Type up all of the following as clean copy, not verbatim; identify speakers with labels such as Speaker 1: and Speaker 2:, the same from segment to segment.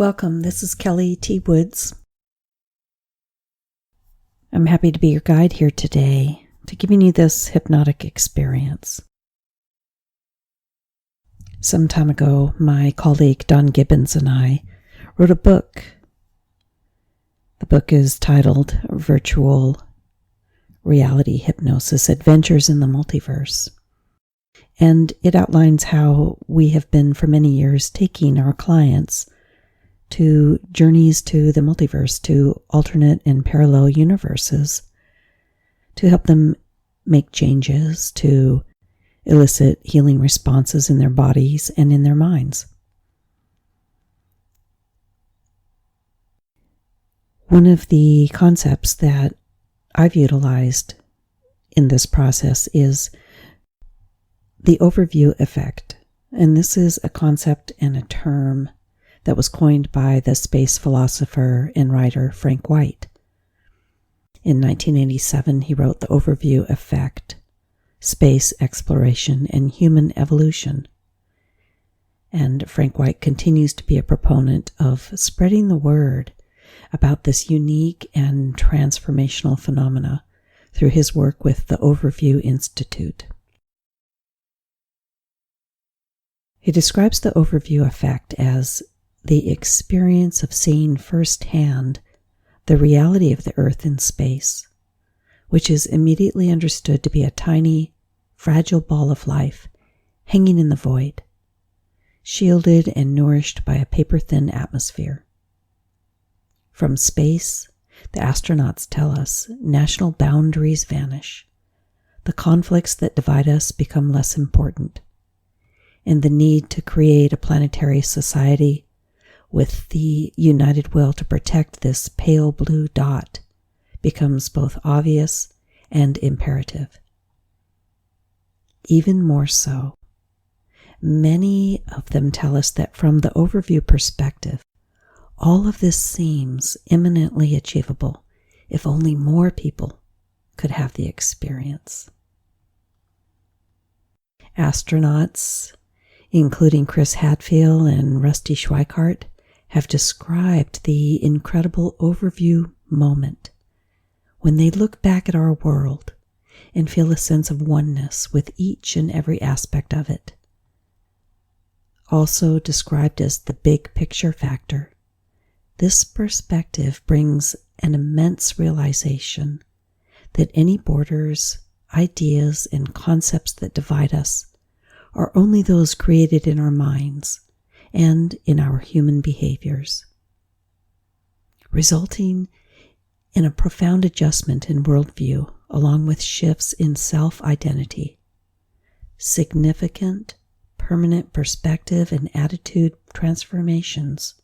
Speaker 1: Welcome, this is Kelley T. Woods. I'm happy to be your guide here today to giving you this hypnotic experience. Some time ago, my colleague Don Gibbons and I wrote a book. The book is titled Virtual Reality Hypnosis: Adventures in the Multiverse. And it outlines how we have been for many years taking our clients to journeys to the multiverse, to alternate and parallel universes, to help them make changes, to elicit healing responses in their bodies and in their minds. One of the concepts that I've utilized in this process is the overview effect. And this is a concept and a term that was coined by the space philosopher and writer Frank White. In 1987, he wrote The Overview Effect: Space Exploration and Human Evolution. And Frank White continues to be a proponent of spreading the word about this unique and transformational phenomena through his work with the Overview Institute. He describes the overview effect as the experience of seeing firsthand the reality of the Earth in space, which is immediately understood to be a tiny, fragile ball of life hanging in the void, shielded and nourished by a paper-thin atmosphere. From space, the astronauts tell us, national boundaries vanish, the conflicts that divide us become less important, and the need to create a planetary society with the united will to protect this pale blue dot becomes both obvious and imperative. Even more so, many of them tell us that from the overview perspective, all of this seems imminently achievable if only more people could have the experience. Astronauts, including Chris Hadfield and Rusty Schweickart, have described the incredible overview moment when they look back at our world and feel a sense of oneness with each and every aspect of it. Also described as the big picture factor, this perspective brings an immense realization that any borders, ideas, and concepts that divide us are only those created in our minds and in our human behaviors, resulting in a profound adjustment in worldview along with shifts in self-identity. Significant, permanent perspective and attitude transformations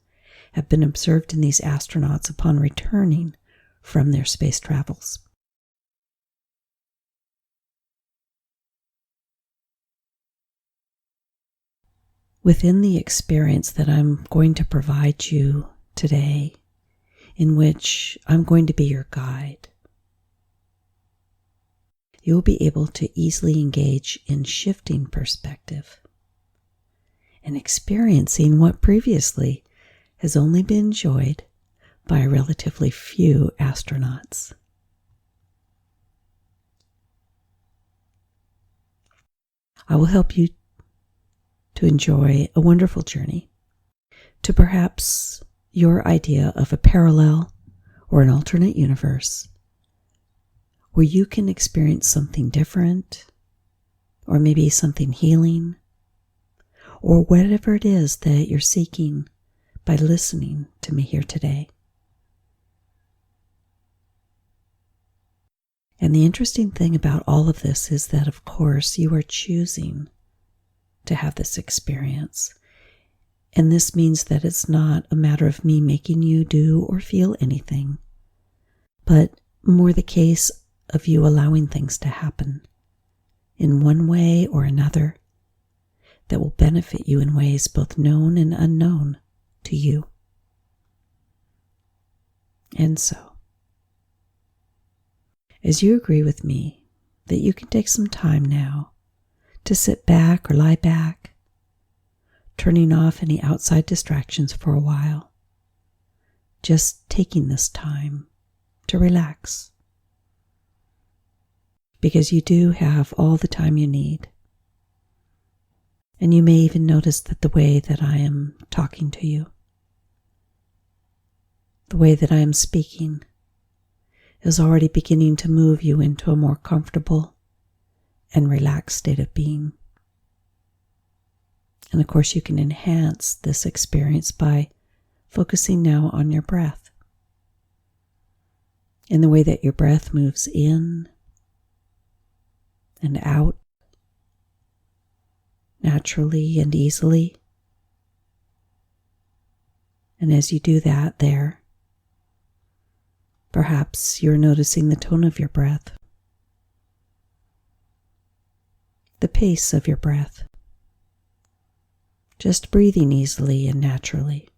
Speaker 1: have been observed in these astronauts upon returning from their space travels. Within the experience that I'm going to provide you today, in which I'm going to be your guide, you'll be able to easily engage in shifting perspective and experiencing what previously has only been enjoyed by relatively few astronauts. I will help you to enjoy a wonderful journey to perhaps your idea of a parallel or an alternate universe where you can experience something different, or maybe something healing, or whatever it is that you're seeking by listening to me here today. And the interesting thing about all of this is that, of course, you are choosing to have this experience. And this means that it's not a matter of me making you do or feel anything, but more the case of you allowing things to happen in one way or another that will benefit you in ways both known and unknown to you. And so, as you agree with me that you can take some time now to sit back or lie back, turning off any outside distractions for a while, just taking this time to relax. Because you do have all the time you need. And you may even notice that the way that I am talking to you, the way that I am speaking, is already beginning to move you into a more comfortable and relaxed state of being. And of course, you can enhance this experience by focusing now on your breath, in the way that your breath moves in and out, naturally and easily. And as you do that there, perhaps you're noticing the tone of your breath, the pace of your breath, just breathing easily and naturally.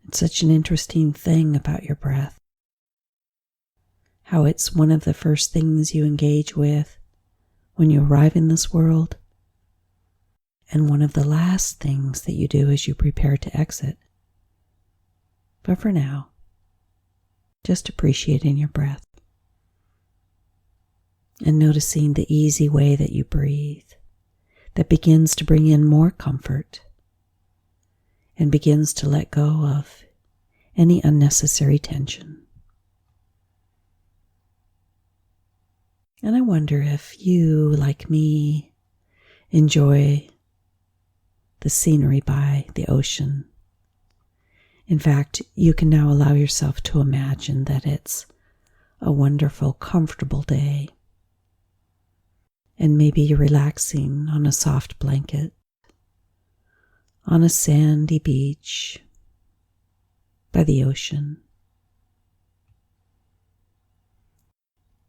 Speaker 1: It's such an interesting thing about your breath, how it's one of the first things you engage with when you arrive in this world, and one of the last things that you do as you prepare to exit. But for now, just appreciating your breath and noticing the easy way that you breathe that begins to bring in more comfort and begins to let go of any unnecessary tension. And I wonder if you, like me, enjoy the scenery by the ocean. In fact, you can now allow yourself to imagine that it's a wonderful, comfortable day. And maybe you're relaxing on a soft blanket, on a sandy beach, by the ocean.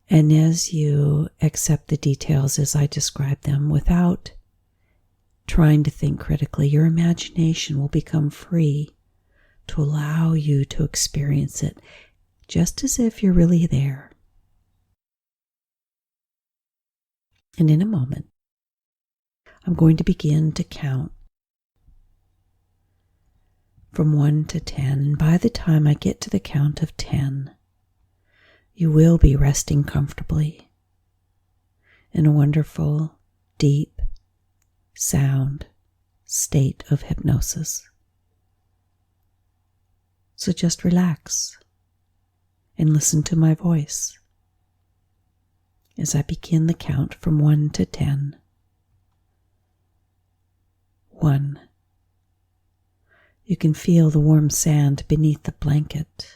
Speaker 1: And as you accept the details as I describe them without trying to think critically, your imagination will become free to allow you to experience it just as if you're really there. And in a moment, I'm going to begin to count from 1 to 10. And by the time I get to the count of 10, you will be resting comfortably in a wonderful, deep, sound state of hypnosis. So just relax and listen to my voice as I begin the count from 1 to 10. 1. You can feel the warm sand beneath the blanket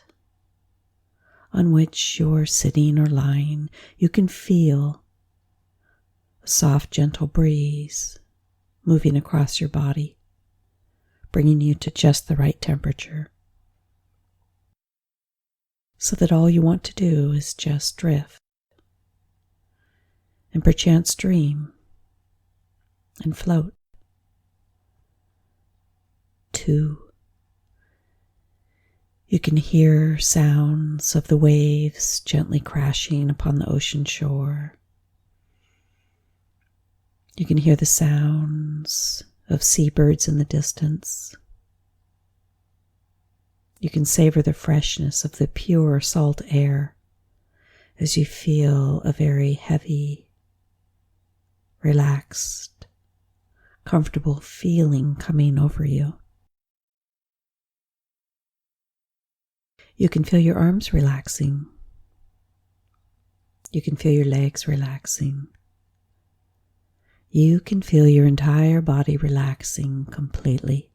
Speaker 1: on which you're sitting or lying. You can feel a soft, gentle breeze moving across your body, bringing you to just the right temperature, so that all you want to do is just drift and perchance dream and float. 2. You can hear sounds of the waves gently crashing upon the ocean shore. You can hear the sounds of seabirds in the distance. You can savor the freshness of the pure salt air as you feel a very heavy, relaxed, comfortable feeling coming over you. You can feel your arms relaxing. You can feel your legs relaxing. You can feel your entire body relaxing completely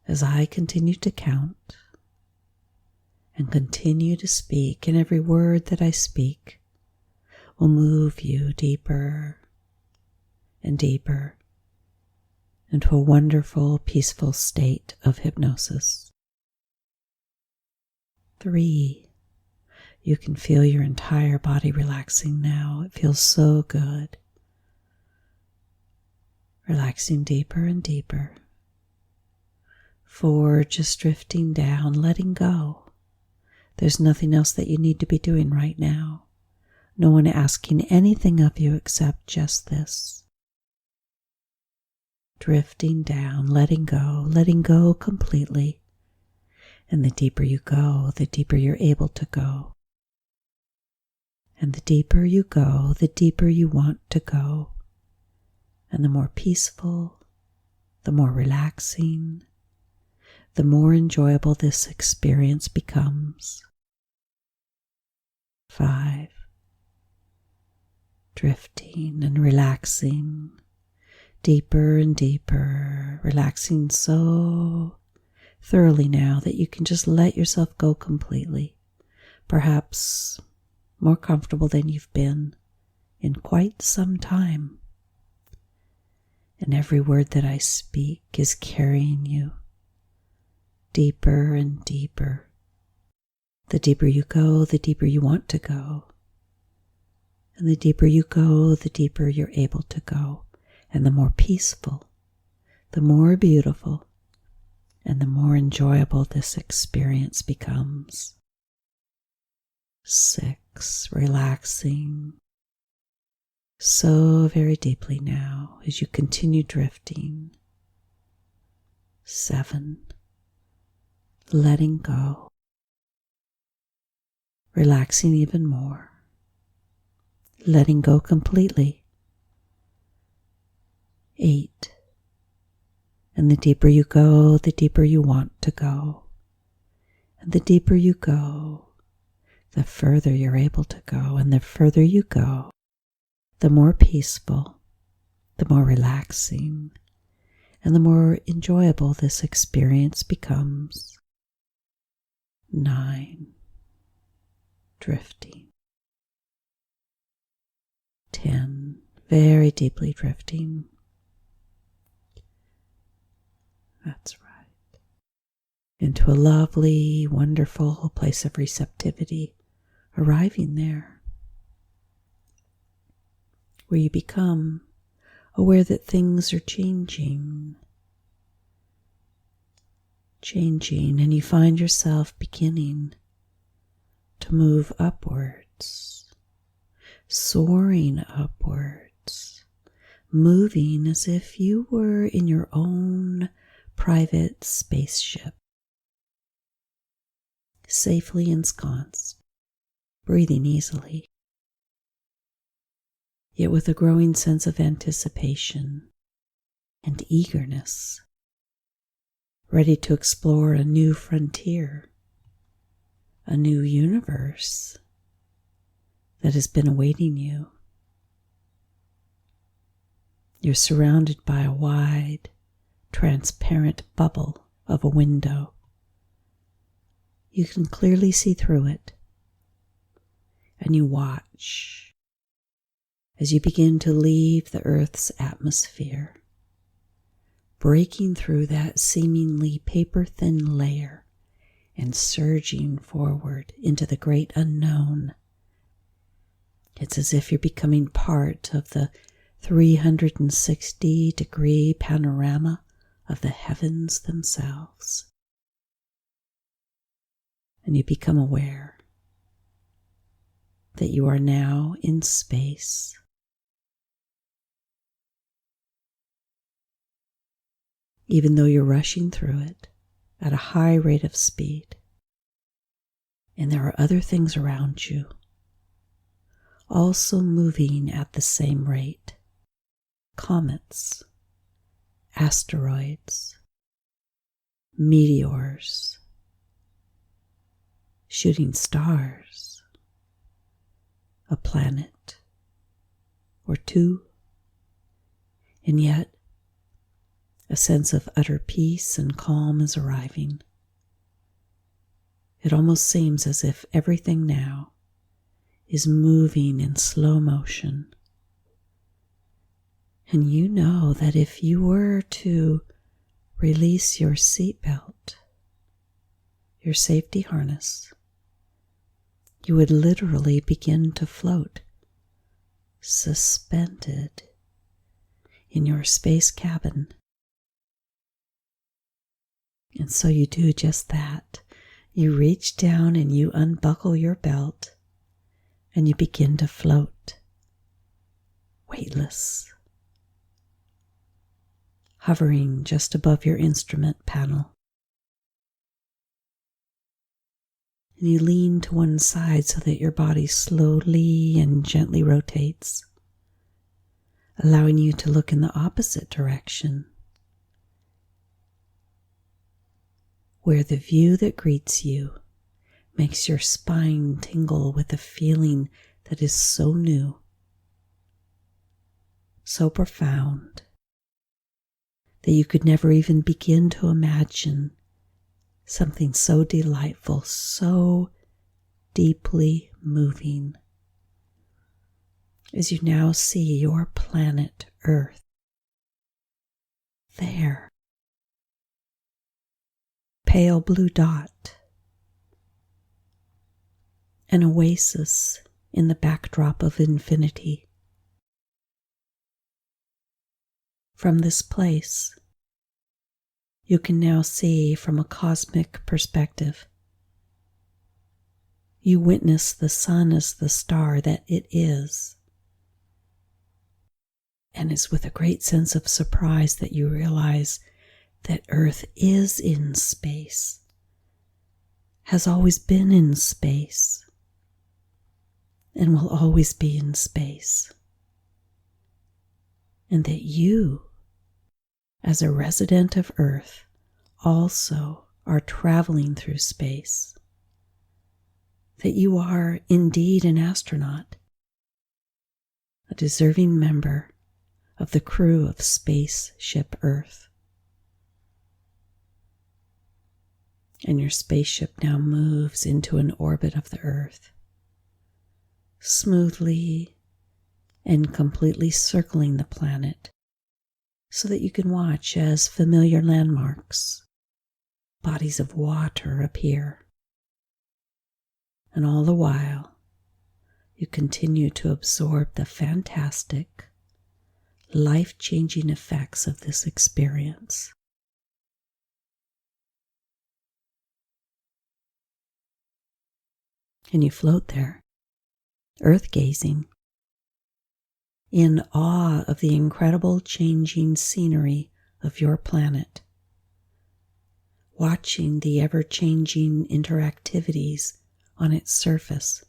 Speaker 1: as I continue to count and continue to speak, and every word that I speak will move you deeper and deeper into a wonderful, peaceful state of hypnosis. 3. You can feel your entire body relaxing now. It feels so good. Relaxing deeper and deeper. 4. Just drifting down, letting go. There's nothing else that you need to be doing right now. No one asking anything of you except just this. Drifting down, letting go completely And the deeper you go, the deeper you're able to go. And the deeper you go, the deeper you want to go. And the more peaceful, the more relaxing, the more enjoyable this experience becomes. 5. Drifting and relaxing, deeper and deeper, relaxing so thoroughly now that you can just let yourself go completely, perhaps more comfortable than you've been in quite some time. And every word that I speak is carrying you deeper and deeper. The deeper you go, the deeper you want to go. And the deeper you go, the deeper you're able to go. And the more peaceful, the more beautiful, and the more enjoyable this experience becomes. 6. Relaxing so very deeply now as you continue drifting. 7. Letting go. Relaxing even more. Letting go completely. 8. And the deeper you go, the deeper you want to go. And the deeper you go, the further you're able to go. And the further you go, the more peaceful, the more relaxing, and the more enjoyable this experience becomes. 9. Drifting. 10. Very deeply drifting. That's right. Into a lovely, wonderful place of receptivity, arriving there, where you become aware that things are changing, and you find yourself beginning to move upwards, soaring upwards, moving as if you were in your own private spaceship, safely ensconced, breathing easily, yet with a growing sense of anticipation and eagerness, ready to explore a new frontier, a new universe that has been awaiting you. You're surrounded by a wide, transparent bubble of a window. You can clearly see through it, and you watch as you begin to leave the Earth's atmosphere, breaking through that seemingly paper-thin layer and surging forward into the great unknown. It's as if you're becoming part of the 360-degree panorama of the heavens themselves. And you become aware that you are now in space. Even though you're rushing through it at a high rate of speed, and there are other things around you also moving at the same rate. Comets, asteroids, meteors, shooting stars, a planet or two, and yet a sense of utter peace and calm is arriving. It almost seems as if everything now is moving in slow motion. And you know that if you were to release your seatbelt, your safety harness, you would literally begin to float, suspended in your space cabin. And so you do just that. You reach down and you unbuckle your belt and you begin to float, weightless, hovering just above your instrument panel. And you lean to one side so that your body slowly and gently rotates, allowing you to look in the opposite direction, where the view that greets you makes your spine tingle with a feeling that is so new, so profound, that you could never even begin to imagine something so delightful, so deeply moving, as you now see your planet Earth there, pale blue dot, an oasis in the backdrop of infinity. From this place, you can now see from a cosmic perspective. You witness the sun as the star that it is. And it's with a great sense of surprise that you realize that Earth is in space, has always been in space, and will always be in space. And that you, as a resident of Earth, also are traveling through space. That you are indeed an astronaut, a deserving member of the crew of Spaceship Earth. And your spaceship now moves into an orbit of the Earth, smoothly and completely circling the planet, so that you can watch as familiar landmarks, bodies of water appear. And all the while, you continue to absorb the fantastic, life-changing effects of this experience. And you float there, earth-gazing, in awe of the incredible changing scenery of your planet, watching the ever-changing interactivities on its surface,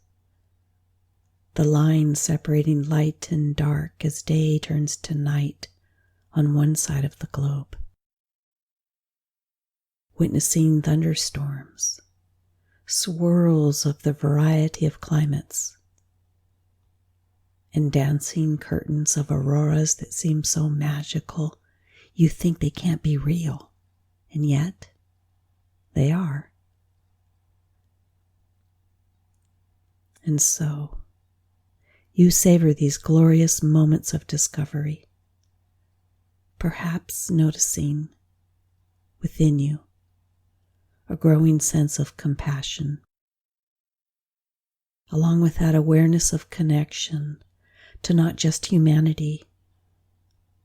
Speaker 1: the line separating light and dark as day turns to night on one side of the globe, witnessing thunderstorms, swirls of the variety of climates, and dancing curtains of auroras that seem so magical you think they can't be real, and yet they are. And so, you savor these glorious moments of discovery, perhaps noticing within you a growing sense of compassion, along with that awareness of connection to not just humanity,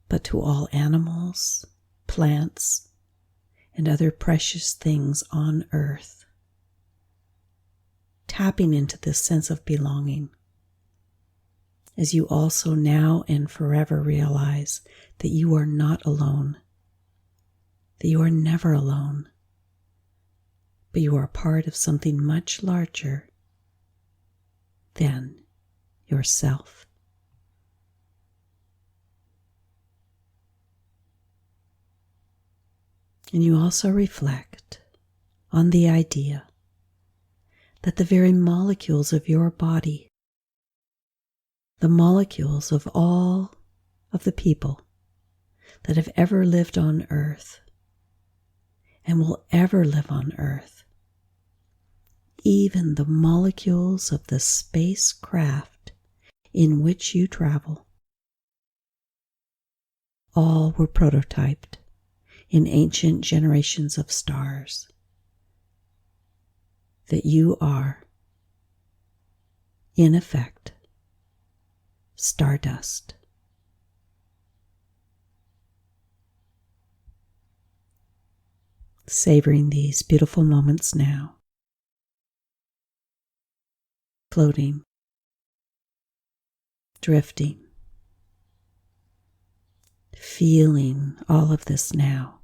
Speaker 1: but to all animals, plants, and other precious things on Earth. Tapping into this sense of belonging, as you also now and forever realize that you are not alone, that you are never alone, but you are part of something much larger than yourself. And you also reflect on the idea that the very molecules of your body, the molecules of all of the people that have ever lived on Earth and will ever live on Earth, even the molecules of the spacecraft in which you travel, all were prototyped in ancient generations of stars. That you are, in effect, stardust. Savoring these beautiful moments now, floating, drifting, feeling all of this now.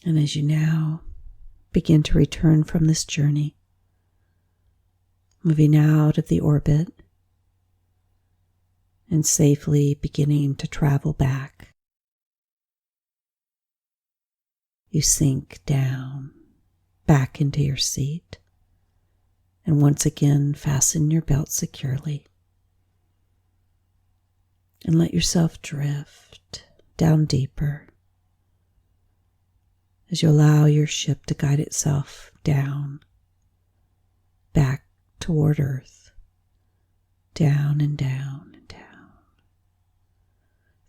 Speaker 1: And as you now begin to return from this journey, moving out of the orbit and safely beginning to travel back, you sink down back into your seat and once again fasten your belt securely and let yourself drift down deeper as you allow your ship to guide itself down, back toward Earth, down and down and down,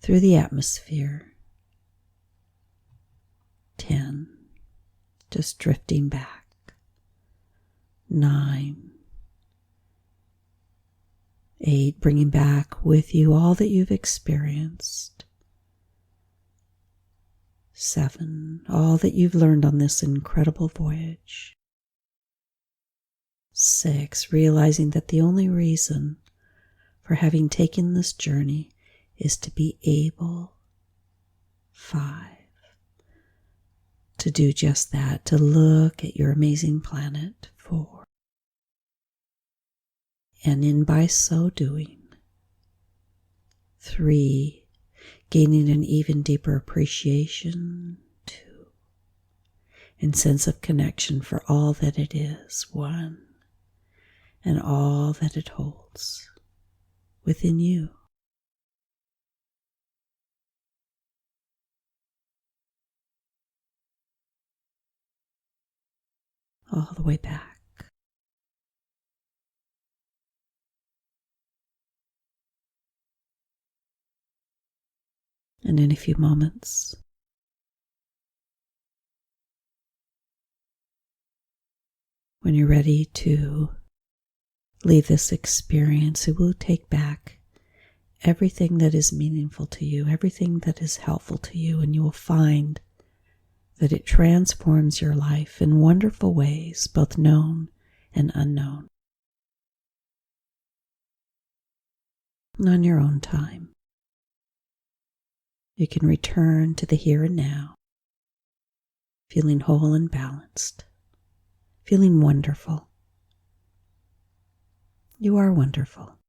Speaker 1: through the atmosphere. 10, just drifting back. 9, 8, bringing back with you all that you've experienced. 7, all that you've learned on this incredible voyage. 6, realizing that the only reason for having taken this journey is to be able. 5, to do just that, to look at your amazing planet. 4, and in by so doing. 3, gaining an even deeper appreciation. 2, and sense of connection for all that it is. 1, and all that it holds within you. All the way back. And in a few moments, when you're ready to leave this experience, it will take back everything that is meaningful to you, everything that is helpful to you, and you will find that it transforms your life in wonderful ways, both known and unknown. And on your own time, you can return to the here and now, feeling whole and balanced, feeling wonderful. You are wonderful.